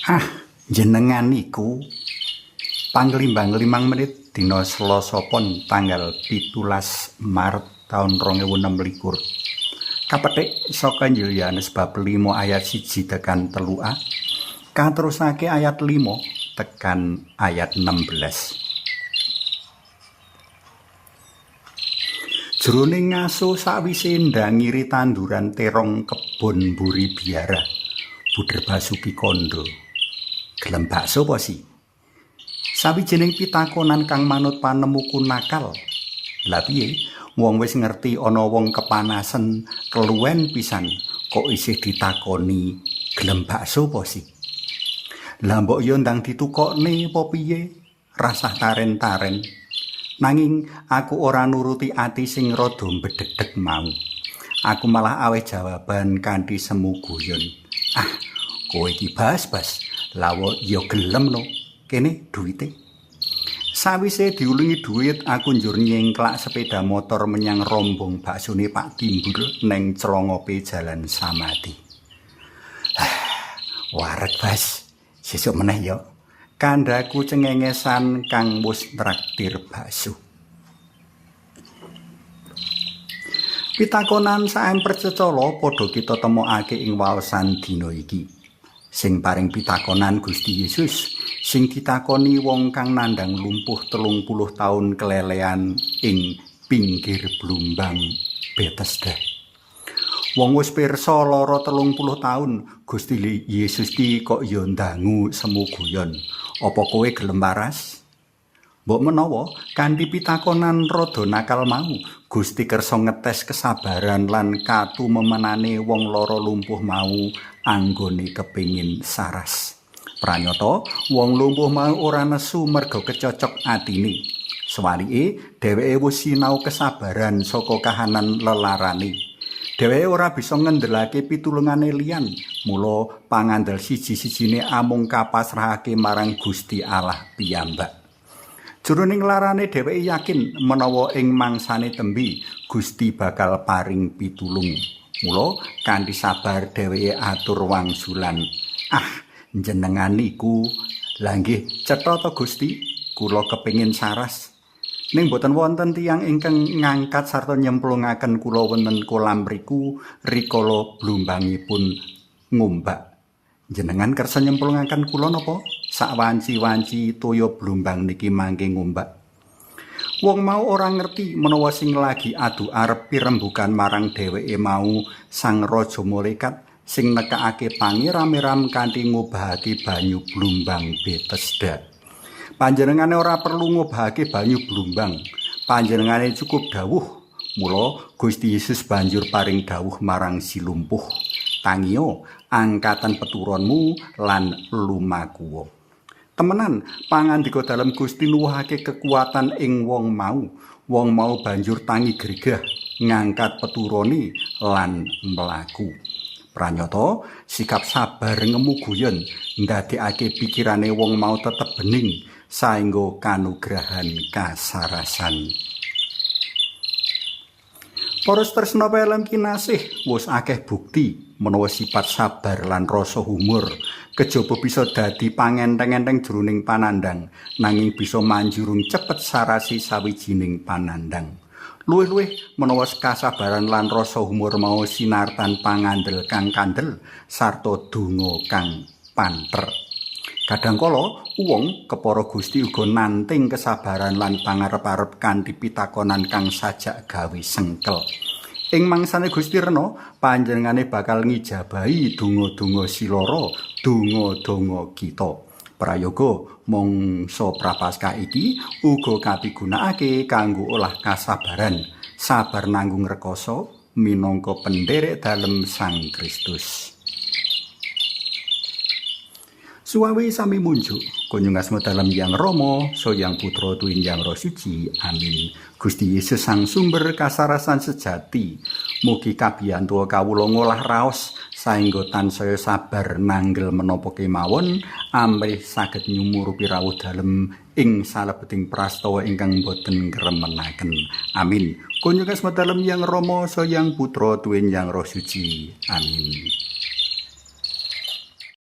Ah, jenengan niku panglimbang 5 menit dina Selasa Pon tanggal 17 Maret tahun 2026. Kapetik saka Injil Yohanes bab 5 ayat 1 tekan 3a. Katerusake ayat 5 tekan ayat 16. Jroning ngaso sawise ndangiri tanduran terong kebon mburi biara. Buder Basuki Kondo. Gelem bakso apa sih? Sawijining pitakonan kang manut panemuku nakal. Lah piye? Wong wis ngerti ana wong kepanasen, keluwen pisan kok isih ditakoni gelem bakso apa sih? Lah mbok yo ndang ditukokne apa piye? Rasah taren-taren. Nanging aku ora nuruti ati sing rada mbedhedhek mau. Aku malah aweh jawaban kanthi semu guyon. Ah, kowe iki bas-bas. Lawo ya gelem no. Kene duwite. Sawise diulungi duit, aku njur nyengklak sepeda motor menyang rombong baksone Pak Timbul neng Celongope Jalan Samadi. Waret bas. Sesuk meneh ya. Kandhaku cengengesan kang wis traktir bakso. Pitakonan saemper cecala padha kita temokake ing waosan dina iki. Sing paring pitakonan Gusti Yesus, sing ditakoni wong kang nandhang lumpuh 30 taun kelelean ing pinggir blumbang Bethesda. Wong wis pirsa lara 30 taun, Gusti Yesus ki kok ya ndangu semu guyon. Apa kowe gelem waras? Mbok menawa kanthi pitakonan rada nakal mau, Gusti kersa ngetes kesabaran lan katumemenane wong lara lumpuh mau anggone kepingin saras. Pranyata wong lumpuh mau ora nesu merga kecocok atine. Suwalike dheweke wis sinau kesabaran saka kahanan lelarane. Dheweke ora bisa ngendelake pitulungane liyan, mula pangandel siji-sijine amung kapasrahake marang Gusti Allah piyambak. Jroning larane dheweke yakin menawa ing mangsane tembi Gusti bakal paring pitulung. Mula kanthi sabar dheweke atur wangsulan. Ah, jenengan niku lha nggih cetha to Gusti, kula kepengin saras. Ning boten wonten tiyang ingkang ngangkat sarta nyemplungaken kula wonten kolam mriku rikala blumbangipun ngombak. Jenengan kersa nyemplungaken kula napa? Sak wanci-wanci toya blumbang niki mangke ngombak. Wong mau ora ngerti menawa sing lagi adu arep pirembugan marang dheweke mau sang raja malaikat sing nekakake pangeram-eram kanthi ngobahake banyu blumbang Bethesda. Panjenengane ora perlu ngobahake banyu blumbang. Panjenengane cukup dawuh. Mula Gusti Yesus banjur paring dawuh marang si lumpuh. Tangiyo, angkatan peturonmu lan lumakuwa. Temenan, pangandika dalem Gusti nuwuhake kekuatan ing wong mau. Wong mau banjur tangi gregah ngangkat peturone lan mlaku. Pranyata sikap sabar ngemu guyon ndadekake pikirane wong mau tetep bening saengga kanugrahan kasarasan. Para tresna pelem kinasih wis akeh bukti menawa sifat sabar lan rasa humor kejaba bisa dadi pangenteng-enteng jroning panandang nanging bisa manjurung cepet sarasi sawijining panandang. Luwih-luwih menawa kasabaran lan rasa humor mau sinartan pangandel kang kandel sarta donga kang panter. Kadangkala wong kepara Gusti uga nanting kesabaran lan pangarep-arep kanthi pitakonan kang sajak gawe sengkel. Ing mangsane Gusti Rena, panjenengane bakal ngijabahi donga-donga silara, donga-donga kita. Prayoga mangsa prapaskah iki uga kapigunakake kanggo olah kasabaran, sabar nanggung rekoso minangka penderek dalem Sang Kristus. Suwawi sami munjuk, kunjungasmu dalam Yang Rama, so Yang Putra Tuwin Yang Roh Suci. Amin. Gusti Yesus sang sumber kasarasan sejati, mugi kabiyantu kawula ngolah raos saengga tansaya sabar nanggel menapa kemawon amrih saged nyumurupi rawuh dalem ing salebeting prastawa ingkang boten ngremenaken. Amin. Kunjungasmu dalam Yang Rama, so Yang Putra Tuwin Yang Roh Suci. Amin.